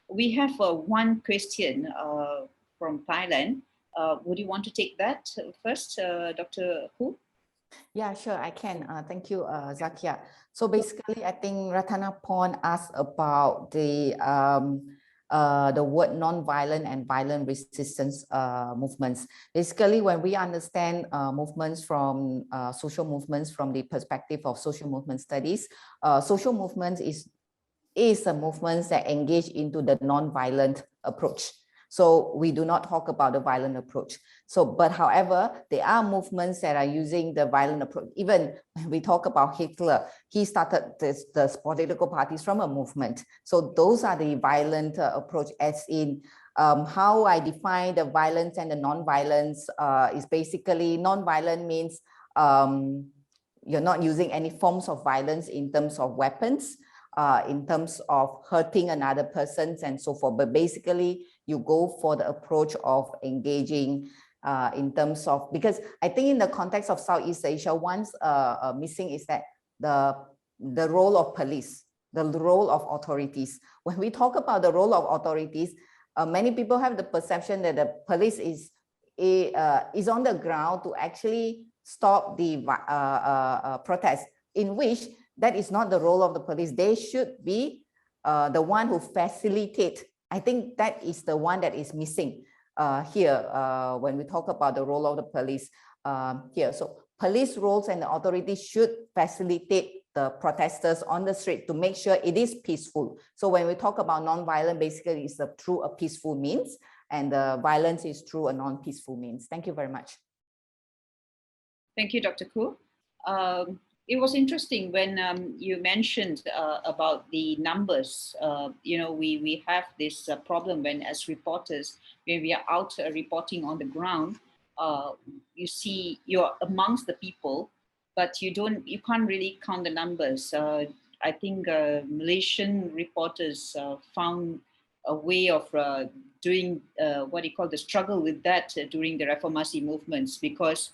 we have one question from Thailand. Would you want to take that first, Dr. Hu? Yeah, sure, I can. Thank you, Zakia. So basically, I think Ratanaporn asked about the word non-violent and violent resistance movements. Basically, when we understand movements from social movements from the perspective of social movement studies, social movements is a movement that engage into the non-violent approach. So we do not talk about the violent approach. So, but however, there are movements that are using the violent approach. Even when we talk about Hitler, he started the political parties from a movement. So those are the violent approach, as in how I define the violence and the non-violence is basically non-violent means you're not using any forms of violence in terms of weapons, in terms of hurting another person and so forth. But basically, you go for the approach of engaging in terms of, because I think in the context of Southeast Asia, what's missing is that the role of police, the role of authorities. When we talk about the role of authorities, many people have the perception that the police is on the ground to actually stop the protest, in which that is not the role of the police. They should be the one who facilitate. I think that is the one that is missing here when we talk about the role of the police here. So police roles and the authorities should facilitate the protesters on the street to make sure it is peaceful. So when we talk about non-violent, basically it's through a peaceful means, and the violence is through a non-peaceful means. Thank you very much. Thank you, Dr. Koo. It was interesting when you mentioned about the numbers. We have this problem when, as reporters, when we are out reporting on the ground, you see you're amongst the people, but you can't really count the numbers. I think Malaysian reporters found a way of doing what you call the struggle with that during the Reformasi movements, because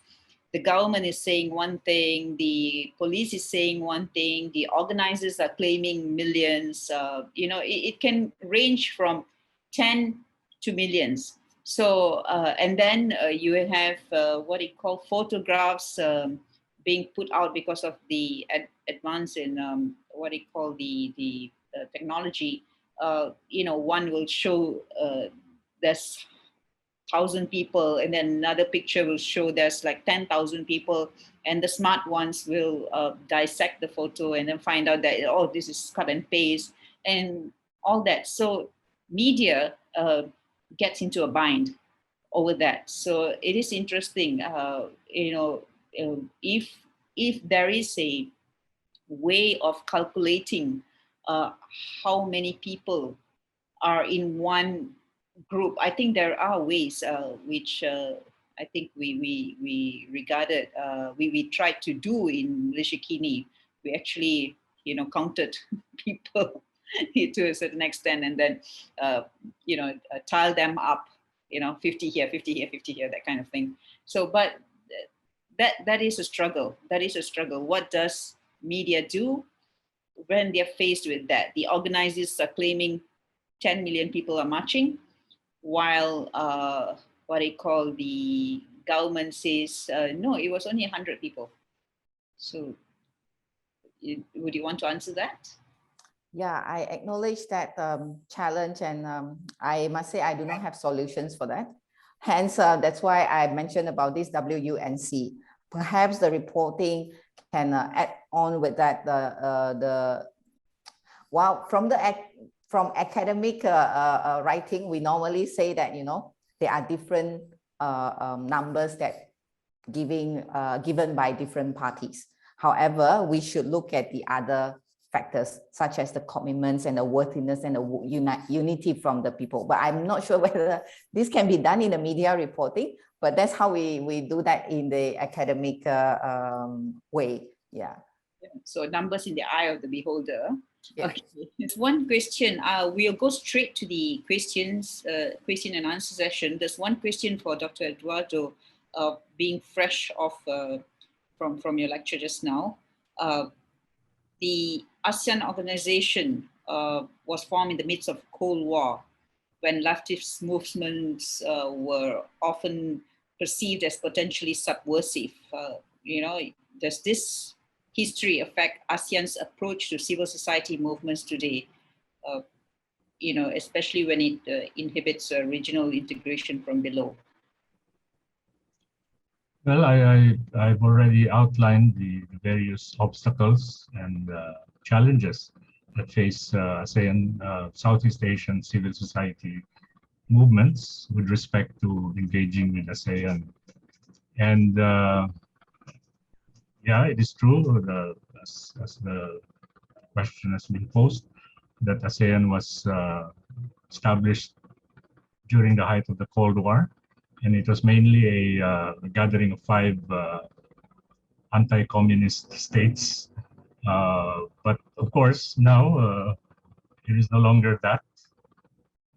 the government is saying one thing, the police is saying one thing, the organizers are claiming millions. It can range from 10 to millions. So, and then you have what you call photographs being put out because of the advance in what you call the technology. One will show there's 1,000 people, and then another picture will show there's like 10,000 people, and the smart ones will dissect the photo and then find out that, oh, this is cut and paste and all that. So media gets into a bind over that. So it is interesting, if there is a way of calculating how many people are in one group. I think there are ways which I think we regarded, we tried to do in Malaysia Kini. We actually, counted people to a certain extent, and then, tile them up, 50 here, 50 here, 50 here, that kind of thing. So, but that is a struggle. That is a struggle. What does media do when they're faced with that? The organizers are claiming 10 million people are marching, while what they call the government says, no, it was only 100 people. So would you want to answer that? Yeah, I acknowledge that challenge, and I must say I do not have solutions for that. Hence, that's why I mentioned about this WUNC. Perhaps the reporting can add on with that. From academic writing, we normally say that, there are different numbers that given by different parties. However, we should look at the other factors, such as the commitments and the worthiness and the unity from the people. But I'm not sure whether this can be done in the media reporting, but that's how we do that in the academic way. Yeah. So numbers in the eye of the beholder. Yeah. Okay, it's one question. We'll go straight to the question and answer session. There's one question for Dr. Eduardo, being fresh off from your lecture just now. The ASEAN organization was formed in the midst of Cold War, when leftist movements were often perceived as potentially subversive. Does this history affect ASEAN's approach to civil society movements today? Uh, especially when it inhibits regional integration from below. Well, I've already outlined the various obstacles and challenges that face ASEAN, Southeast Asian civil society movements with respect to engaging with ASEAN. And yeah, it is true, as the question has been posed, that ASEAN was established during the height of the Cold War, and it was mainly a gathering of 5 anti-communist states. But of course, now it is no longer that.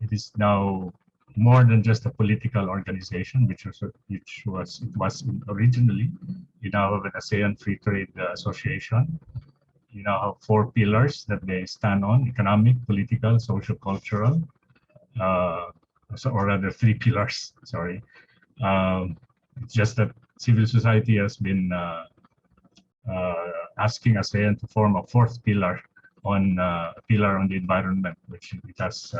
It is now more than just a political organization, which was originally. You now have an ASEAN Free Trade Association. You now have 4 pillars that they stand on: economic, political, social, cultural. Or rather 3 pillars, sorry. It's just that civil society has been asking ASEAN to form a 4th pillar on the environment, which it has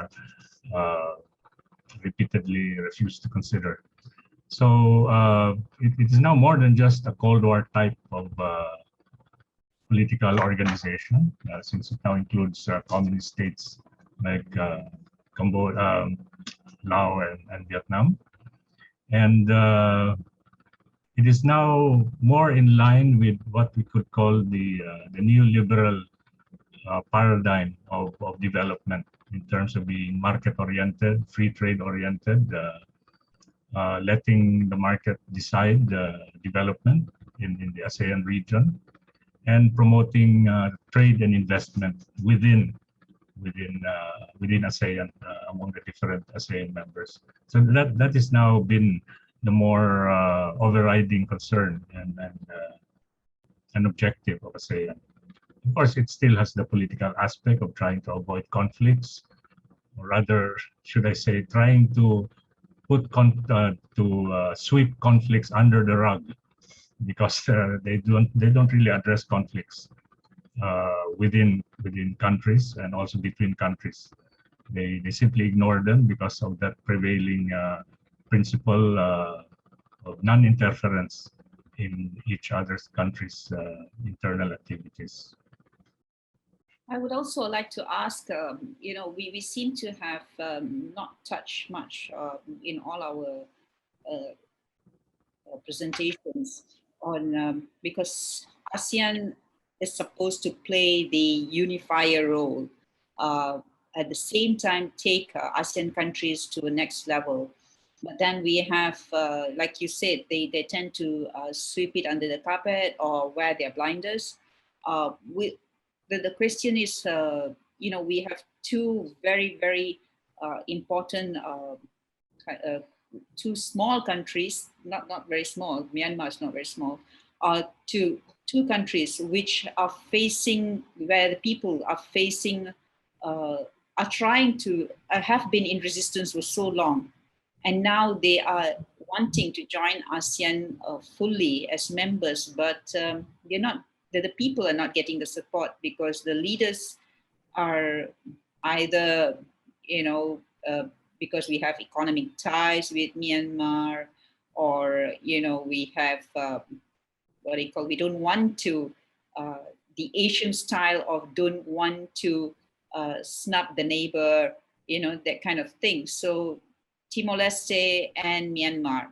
repeatedly refused to consider. So it is now more than just a Cold War type of political organization, since it now includes communist states like Cambodia, Laos, and Vietnam. And it is now more in line with what we could call the neoliberal paradigm of development, in terms of being market-oriented, free trade-oriented, letting the market decide development in the ASEAN region, and promoting trade and investment within ASEAN, among the different ASEAN members. So that has now been the more overriding concern and an objective of ASEAN. Of course, it still has the political aspect of trying to avoid conflicts, or rather, should I say, trying to sweep conflicts under the rug, because they don't really address conflicts within countries and also between countries. They simply ignore them because of that prevailing principle of non-interference in each other's country's internal activities. I would also like to ask, we seem to have not touched much in all our presentations on, because ASEAN is supposed to play the unifier role, at the same time take ASEAN countries to the next level. But then we have, like you said, they tend to sweep it under the carpet or wear their blinders. The question is, we have 2 very, very important 2 small countries, not very small, Myanmar is not very small, two countries which are facing, where the people are facing, are trying to, have been in resistance for so long. And now they are wanting to join ASEAN fully as members, but they're not, the people are not getting the support, because the leaders are either, because we have economic ties with Myanmar, or, we have we don't want to, the Asian style of don't want to snub the neighbor, that kind of thing. So Timor-Leste and Myanmar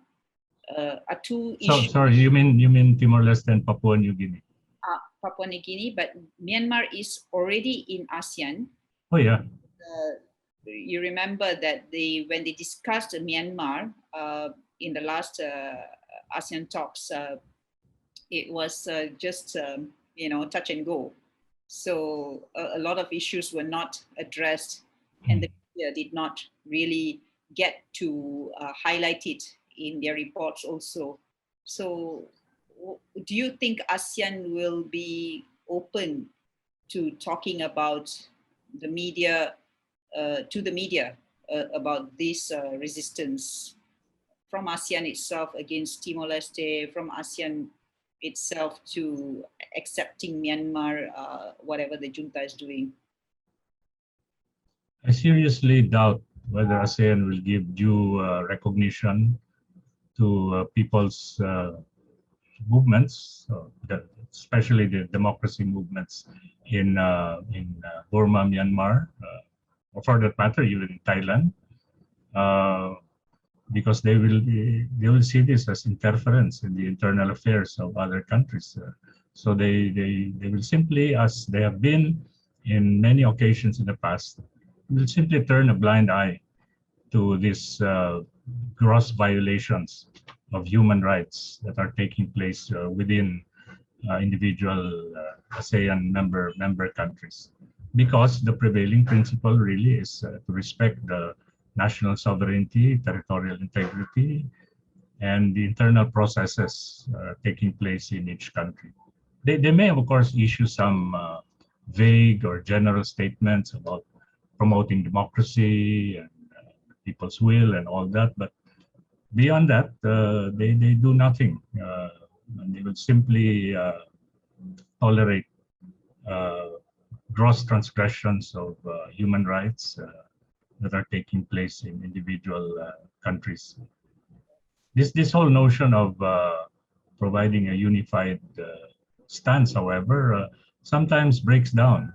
are 2 issues. Sorry, you mean Timor-Leste and Papua New Guinea? Papua New Guinea, but Myanmar is already in ASEAN. Oh yeah. You remember that when they discussed Myanmar in the last ASEAN talks, it was just touch and go. So a lot of issues were not addressed, and the media did not really get to highlight it in their reports also. So do you think ASEAN will be open to talking about the media, to the media about this resistance from ASEAN itself against Timor-Leste, from ASEAN itself to accepting Myanmar, whatever the junta is doing? I seriously doubt whether ASEAN will give due recognition to people's movements, especially the democracy movements in Burma, Myanmar, or for that matter, even in Thailand, because they will see this as interference in the internal affairs of other countries. So they will simply, as they have been in many occasions in the past, will simply turn a blind eye to these gross violations of human rights that are taking place within individual ASEAN member countries, because the prevailing principle really is to respect the national sovereignty, territorial integrity, and the internal processes taking place in each country. They may, of course, issue some vague or general statements about promoting democracy and people's will and all that, but beyond that, they do nothing. And they will simply tolerate gross transgressions of human rights that are taking place in individual countries. This whole notion of providing a unified stance, however, sometimes breaks down.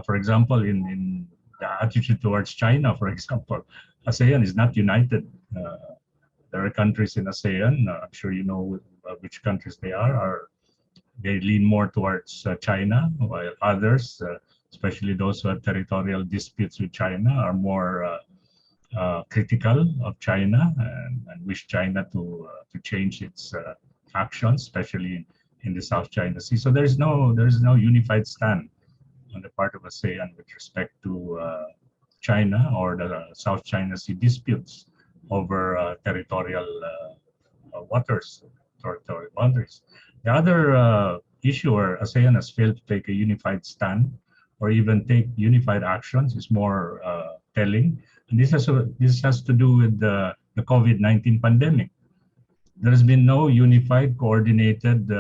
For example, in the attitude towards China, for example, ASEAN is not united. There are countries in ASEAN, I'm sure you know which countries they are they lean more towards China, while others, especially those who have territorial disputes with China, are more critical of China and wish China to change its actions, especially in the South China Sea. So there's no unified stand on the part of ASEAN with respect to China or the South China Sea disputes over territorial waters, territorial boundaries. The other issue where ASEAN has failed to take a unified stand or even take unified actions is more telling. And this has to do with the COVID-19 pandemic. There has been no unified, coordinated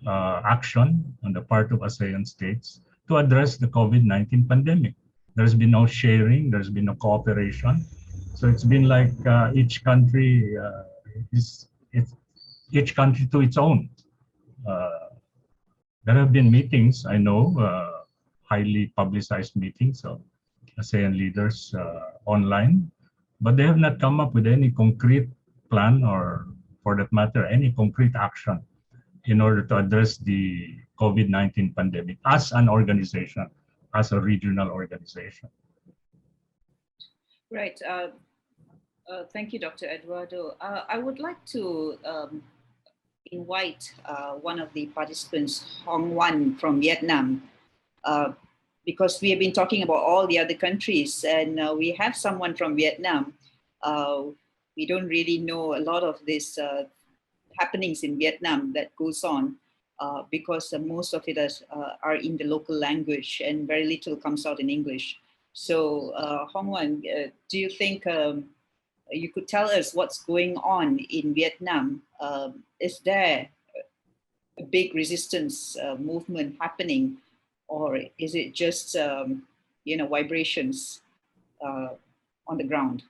action on the part of ASEAN states to address the COVID-19 pandemic. There's been no sharing, there's been no cooperation. So it's been like each country each country to its own. There have been meetings, I know, highly publicized meetings of ASEAN leaders online, but they have not come up with any concrete plan or, for that matter, any concrete action in order to address the COVID-19 pandemic as an organization, as a regional organization. Right. Thank you, Dr. Eduardo. I would like to invite one of the participants, Hong Wan from Vietnam, because we have been talking about all the other countries, and we have someone from Vietnam. We don't really know a lot of these happenings in Vietnam that goes on because most of it are in the local language and very little comes out in English. So Hong Wan, do you think you could tell us what's going on in Vietnam? Is there a big resistance movement happening, or is it just vibrations on the ground?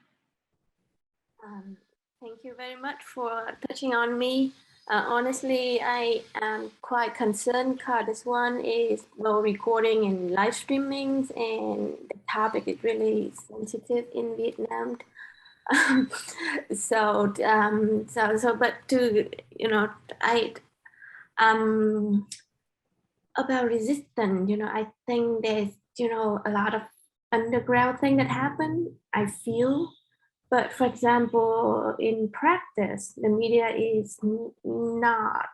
Thank you very much for touching on me. Honestly, I am quite concerned because this one is recording and live streaming, and the topic is really sensitive in Vietnam. But to about resistance, I think there's a lot of underground thing that happen, I feel. But for example, in practice, the media is not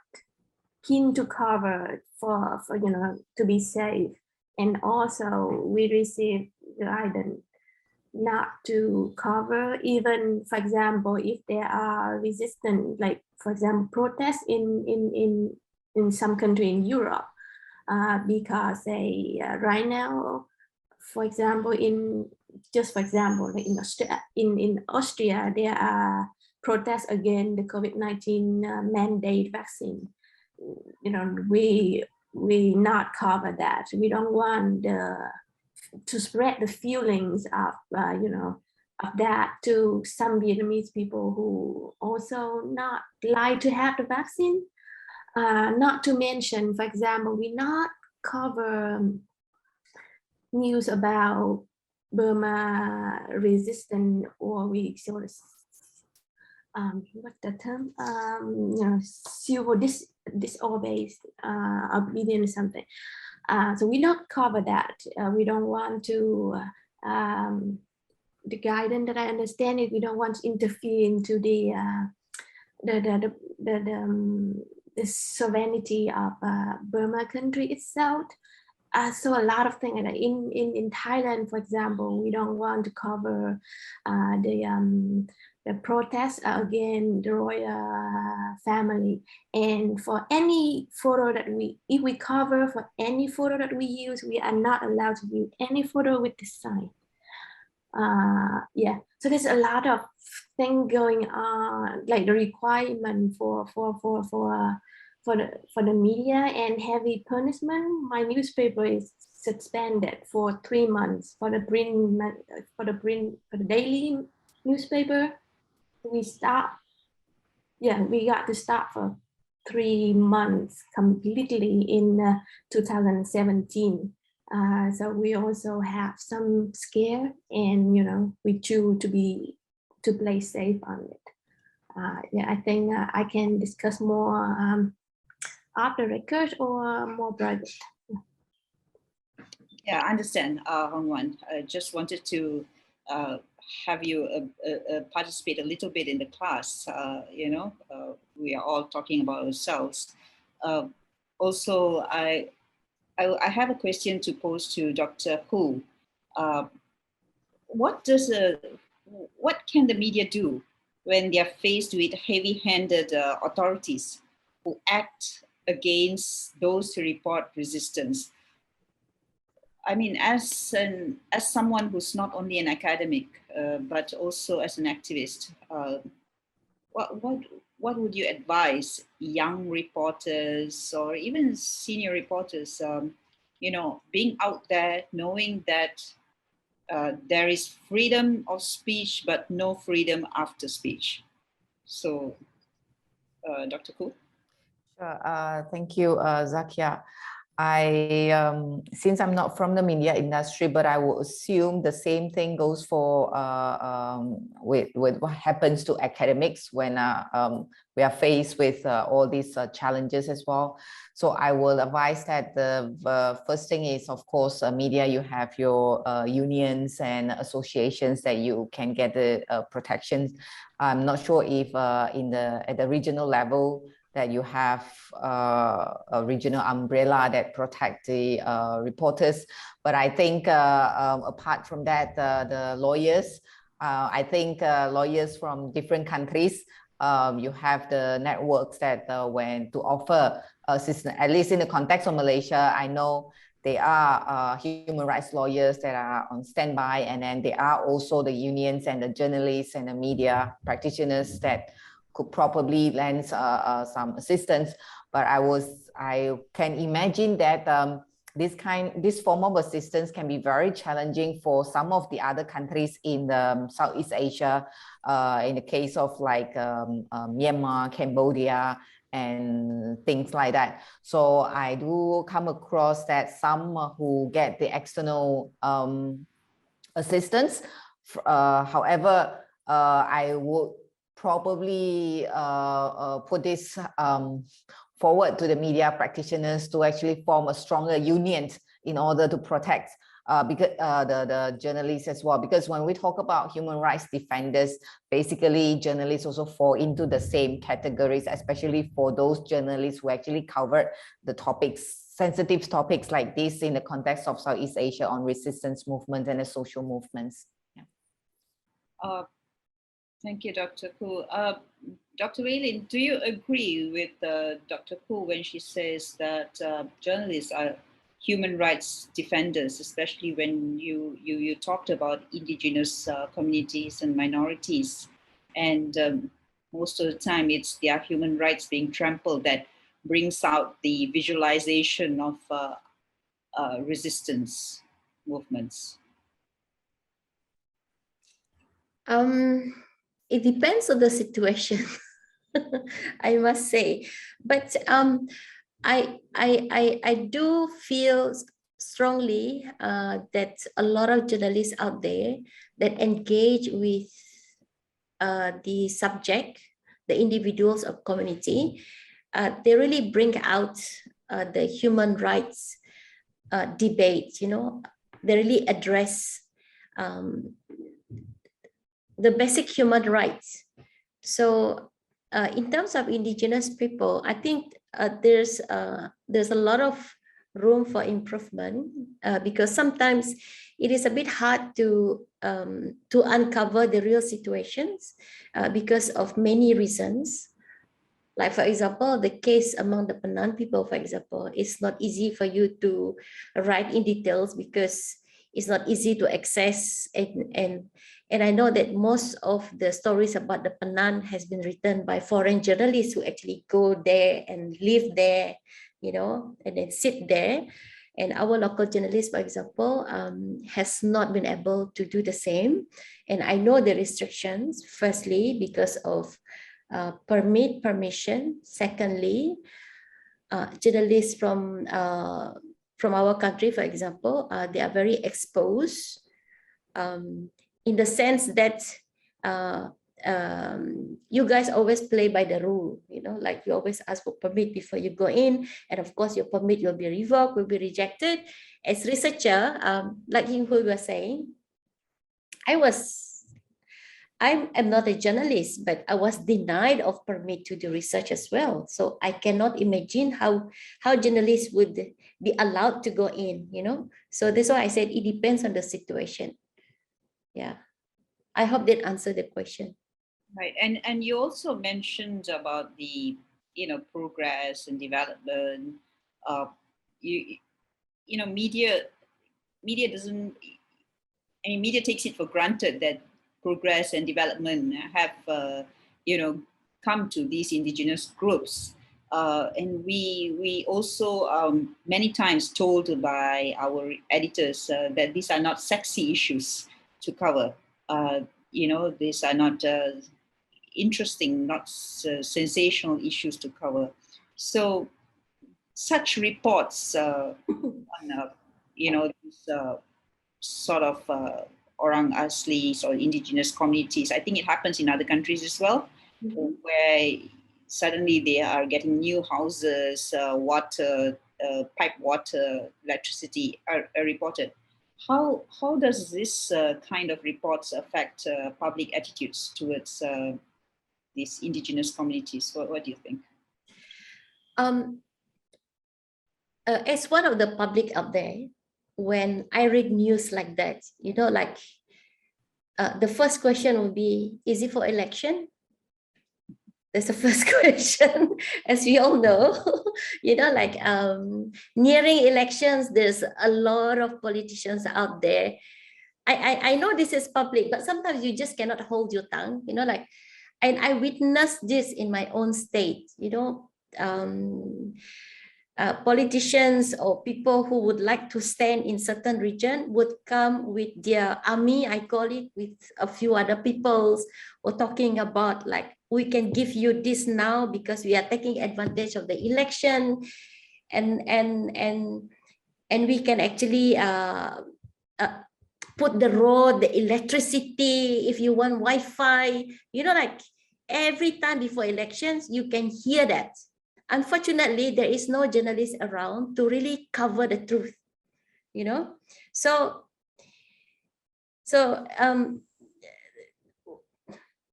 keen to cover for to be safe, and also we receive guidance not to cover, even for example, if there are resistance, like for example, protests in some country in Europe, because they right now for example, for example, like in Austria, there are protests against the COVID-19 mandate vaccine. You know, we not cover that. We don't want to spread the feelings of you know, of that to some Vietnamese people who also not like to have the vaccine. Not to mention, for example, we not cover news about Burma resistant, or we sort of what's the term? You know, civil disobedience, obedience, something. So we don't cover that. We don't want to. The guidance that I understand is we don't want to interfere into the sovereignty of Burma country itself. So a lot of things in Thailand, for example, we don't want to cover the protests against the royal family. And for any photo that if we cover for any photo that we use, we are not allowed to use any photo with the sign. Yeah, so there's a lot of things going on, like the requirement for the media and heavy punishment. My newspaper is suspended for 3 months for the daily newspaper. We got to stop for 3 months completely in 2017. So we also have some scare, and you know, we choose to play safe on it. Yeah, I think I can discuss more off the record or more private. Yeah, I understand, Hong Wan. I just wanted to have you participate a little bit in the class. You know, we are all talking about ourselves. Also, I have a question to pose to Dr. Hu. What can the media do when they are faced with heavy-handed authorities who act against those who report resistance? I mean, as someone who's not only an academic but also as an activist, what would you advise young reporters or even senior reporters? You know, being out there, knowing that there is freedom of speech, but no freedom after speech. So, Dr. Koo? Sure. Thank you, Zakia. Since I'm not from the media industry, but I would assume the same thing goes for with what happens to academics when we are faced with all these challenges as well. So I will advise that the first thing is, of course, media, you have your unions and associations that you can get the protections. I'm not sure if at the regional level that you have a regional umbrella that protect the reporters. But I think apart from that, the lawyers, I think lawyers from different countries, you have the networks that when to offer assistance, at least in the context of Malaysia, I know there are human rights lawyers that are on standby, and then there are also the unions and the journalists and the media practitioners that could probably lend some assistance. But I can imagine that this form of assistance can be very challenging for some of the other countries in Southeast Asia, in the case of like Myanmar, Cambodia, and things like that. So I do come across that some who get the external assistance. However, I would probably put this forward to the media practitioners to actually form a stronger union in order to protect because the journalists as well. Because when we talk about human rights defenders, basically journalists also fall into the same categories, especially for those journalists who actually covered the topics, sensitive topics like this in the context of Southeast Asia on resistance movements and the social movements. Yeah. Thank you, Dr. Koo. Dr. Waylin, do you agree with Dr. Koo when she says that journalists are human rights defenders, especially when you talked about indigenous communities and minorities, and most of the time it's their human rights being trampled that brings out the visualization of resistance movements. It depends on the situation, I must say, but I do feel strongly that a lot of journalists out there that engage with the subject, the individuals of community, they really bring out the human rights debate. You know, they really address the basic human rights. So in terms of indigenous people, I think there's a lot of room for improvement because sometimes it is a bit hard to uncover the real situations because of many reasons. Like, for example, the case among the Penan people, for example, it's not easy for you to write in details because it's not easy to access, and I know that most of the stories about the Penan has been written by foreign journalists who actually go there and live there, you know, and then sit there. And our local journalist, for example, has not been able to do the same. And I know the restrictions, firstly, because of permission. Secondly, journalists from our country, for example, they are very exposed in the sense that you guys always play by the rule, you know, like you always ask for permit before you go in, and of course your permit will be revoked, will be rejected. As researcher, like you were saying, I'm not a journalist, but I was denied of permit to do research as well. So I cannot imagine how journalists would be allowed to go in, you know. So that's why I said it depends on the situation. Yeah, I hope that answered the question. Right, and you also mentioned about the progress and development. Media doesn't. I mean, media takes it for granted that progress and development have come to these indigenous groups, and we also many times told by our editors that these are not sexy issues to cover. These are not interesting, not sensational issues to cover. So such reports on these sort of orang aslis or indigenous communities, I think it happens in other countries as well, where suddenly they are getting new houses, water, pipe water, electricity are reported. How does this kind of reports affect public attitudes towards these indigenous communities? What do you think? As one of the public out there, when I read news like that, like the first question would be, is it for election? That's the first question, as we all know. Like nearing elections, there's a lot of politicians out there. I know this is public, but sometimes you just cannot hold your tongue, like, and I witnessed this in my own state, politicians or people who would like to stand in certain region would come with their army, I call it, with a few other peoples, or talking about like, we can give you this now because we are taking advantage of the election, and we can actually put the road, the electricity, if you want Wi-Fi, like every time before elections, you can hear that. Unfortunately, there is no journalist around to really cover the truth, So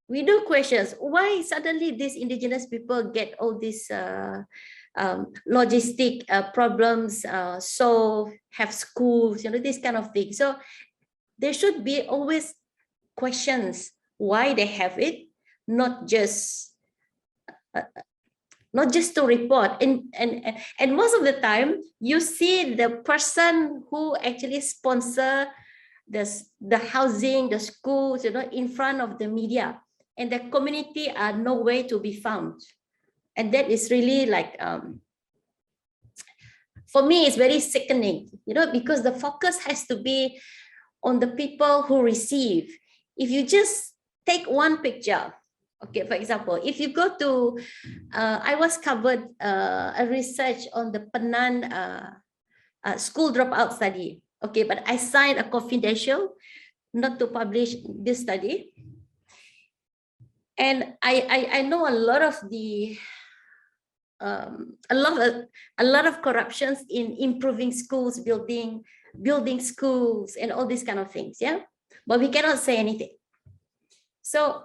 we do questions. Why suddenly these indigenous people get all these logistic problems, so have schools, this kind of thing. So there should be always questions why they have it, not just not just to report. And most of the time, you see the person who actually sponsor the housing, the schools, in front of the media, and the community are nowhere to be found. And that is really like, for me, it's very sickening, because the focus has to be on the people who receive. If you just take one picture, okay, for example, if you go to, I was covered a research on the Penang school dropout study, okay, but I signed a confidential not to publish this study. And I know a lot of the, a lot of corruptions in improving schools, building schools and all these kind of things, yeah, but we cannot say anything. So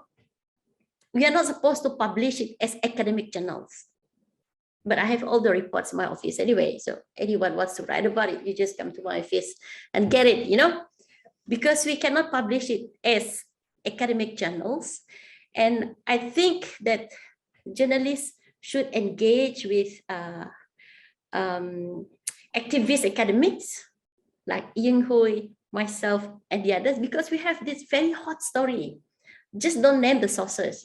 we are not supposed to publish it as academic journals, but I have all the reports in my office anyway, so anyone wants to write about it, you just come to my office and get it, because we cannot publish it as academic journals. And I think that journalists should engage with activist academics like Ian Hui, myself, and the others, because we have this very hot story. Just don't name the sources,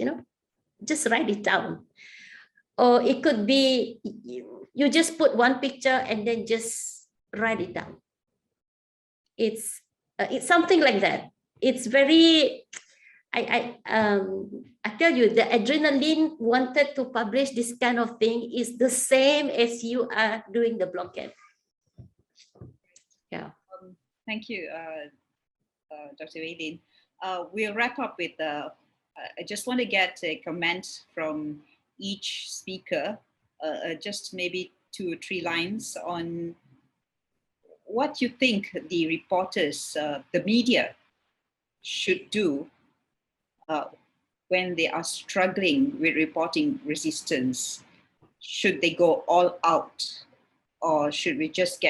just write it down. Or it could be, you just put one picture and then just write it down. It's something like that. It's very, I tell you, the adrenaline wanted to publish this kind of thing is the same as you are doing the blockade. Yeah. Thank you, Dr. Aileen. We'll wrap up with, I just want to get a comment from each speaker, just maybe 2 or 3 lines on what you think the reporters, the media should do when they are struggling with reporting resistance. Should they go all out, or should we just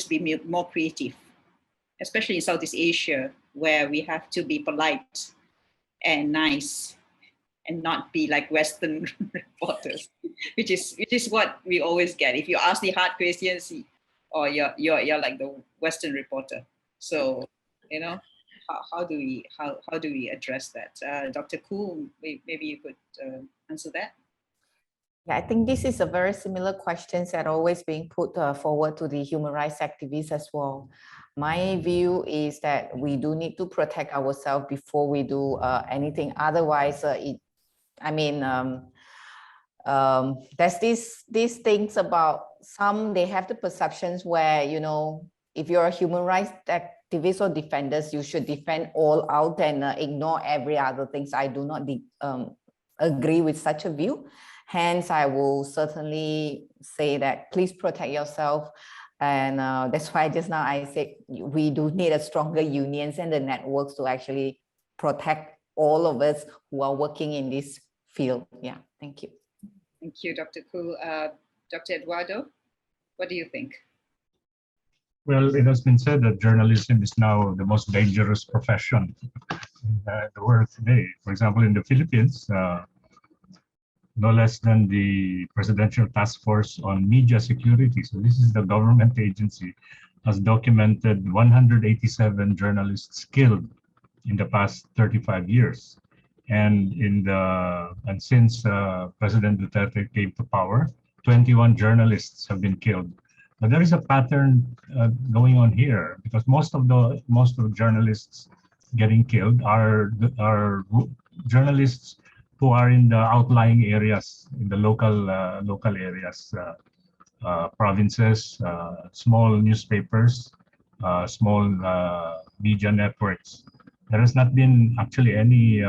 be more creative, especially in Southeast Asia, where we have to be polite and nice and not be like Western reporters, which is what we always get. If you ask the hard questions, or you're like the Western reporter. So, how do we address that? Dr. Koo, maybe you could answer that. Yeah, I think this is a very similar questions that are always being put forward to the human rights activists as well. My view is that we do need to protect ourselves before we do anything. Otherwise, there's these things about some, they have the perceptions where, if you're a human rights activist or defenders, you should defend all out and ignore every other things. I do not agree with such a view. Hence, I will certainly say that please protect yourself. And that's why just now I said we do need a stronger unions and the networks to actually protect all of us who are working in this field. Yeah, thank you. Thank you, Dr. Koo. Dr. Eduardo, what do you think? Well, it has been said that journalism is now the most dangerous profession in the world today. For example, in the Philippines, no less than the Presidential Task Force on Media Security, so this is the government agency, has documented 187 journalists killed in the past 35 years. And since President Duterte came to power, 21 journalists have been killed. But there is a pattern going on here, because most of the journalists getting killed are journalists who are in the outlying areas, in the local areas, provinces, small newspapers, small media networks. There has not been actually any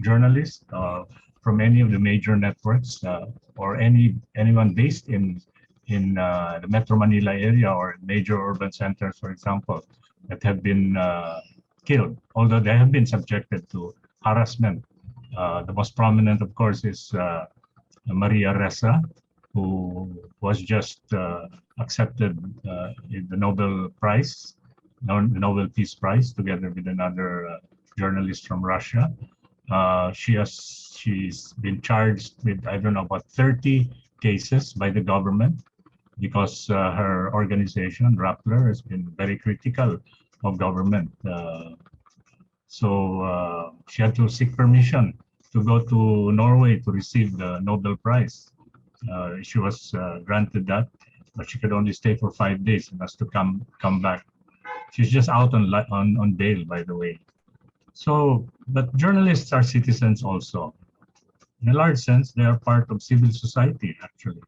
journalist from any of the major networks or anyone based in the Metro Manila area or major urban centers, for example, that have been killed, although they have been subjected to harassment. The most prominent, of course, is Maria Ressa, who was just accepted the Nobel Prize, the Nobel Peace Prize, together with another journalist from Russia. She's been charged with, I don't know, about 30 cases by the government because her organization, Rappler, has been very critical of government. So she had to seek permission to go to Norway to receive the Nobel Prize. She was granted that, but she could only stay for 5 days and has to come back. She's just out on bail, by the way. So, but journalists are citizens also. In a large sense, they are part of civil society, actually,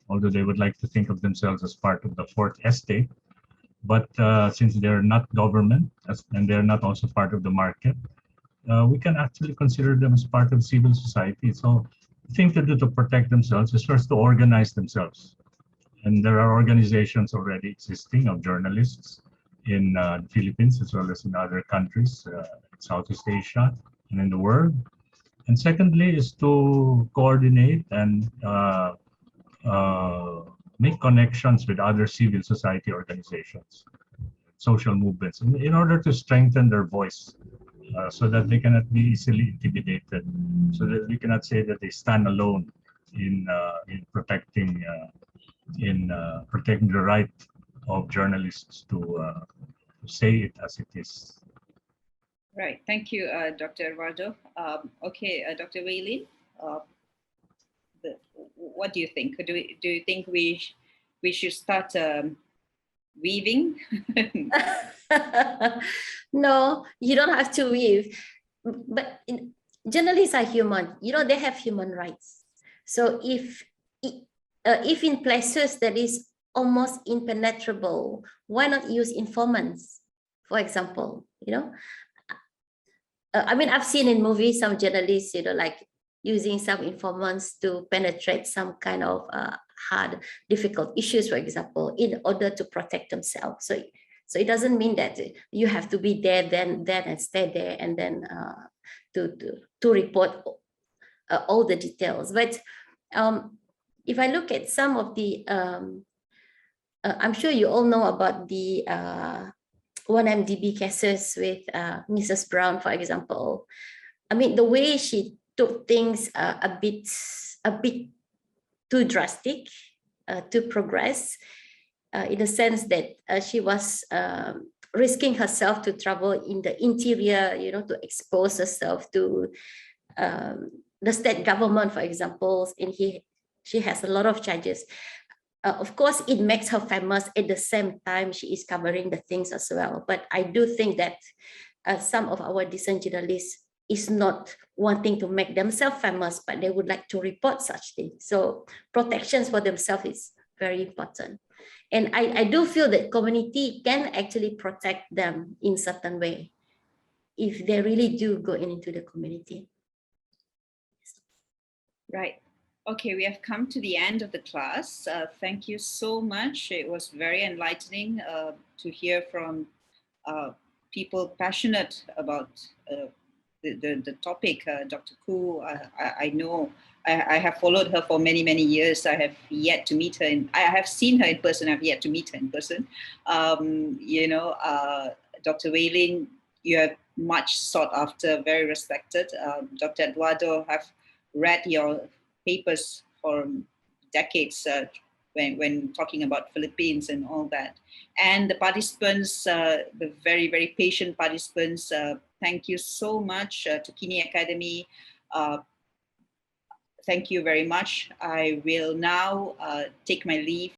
although they would like to think of themselves as part of the fourth estate. But since they're not government and they're not also part of the market, we can actually consider them as part of civil society. So the thing to do to protect themselves is first to organize themselves. And there are organizations already existing of journalists in the Philippines as well as in other countries, Southeast Asia and in the world. And secondly is to coordinate and make connections with other civil society organizations, social movements, in order to strengthen their voice so that they cannot be easily intimidated, so that we cannot say that they stand alone in protecting the right of journalists to say it as it is. Right. Thank you, Dr. Eduardo. Okay, Dr. Wei Lin, what do you think? Do you think we should start weaving? No, you don't have to weave. But journalists are human. You know, they have human rights. So if in places that is almost impenetrable, why not use informants, for example? You know, I mean, I've seen in movies some journalists, you know, like using some informants to penetrate some kind of hard, difficult issues, for example, in order to protect themselves. So it doesn't mean that you have to be there, then and stay there, and then to report all the details. But if I look at some of the, I'm sure you all know about the 1MDB cases with Mrs. Brown, for example. I mean, the way she took things a bit too drastic to progress, in the sense that she was risking herself to travel in the interior, you know, to expose herself to the state government, for example, and she has a lot of charges. Of course, it makes her famous. At the same time, she is covering the things as well. But I do think that some of our decent journalists is not wanting to make themselves famous, but they would like to report such things. So protections for themselves is very important. And I do feel that community can actually protect them in certain way if they really do go into the community. Right. Okay, we have come to the end of the class. Thank you so much. It was very enlightening to hear from people passionate about the topic. Dr. Koo, I know I have followed her for many, many years. I have yet to meet her. I have seen her in person. I've yet to meet her in person. You know, Dr. Wei Lin, you are much sought after, very respected. Dr. Eduardo, have read your papers for decades when talking about Philippines and all that. And the participants, the very, very patient participants, thank you so much to Kini Academy. Thank you very much. I will now take my leave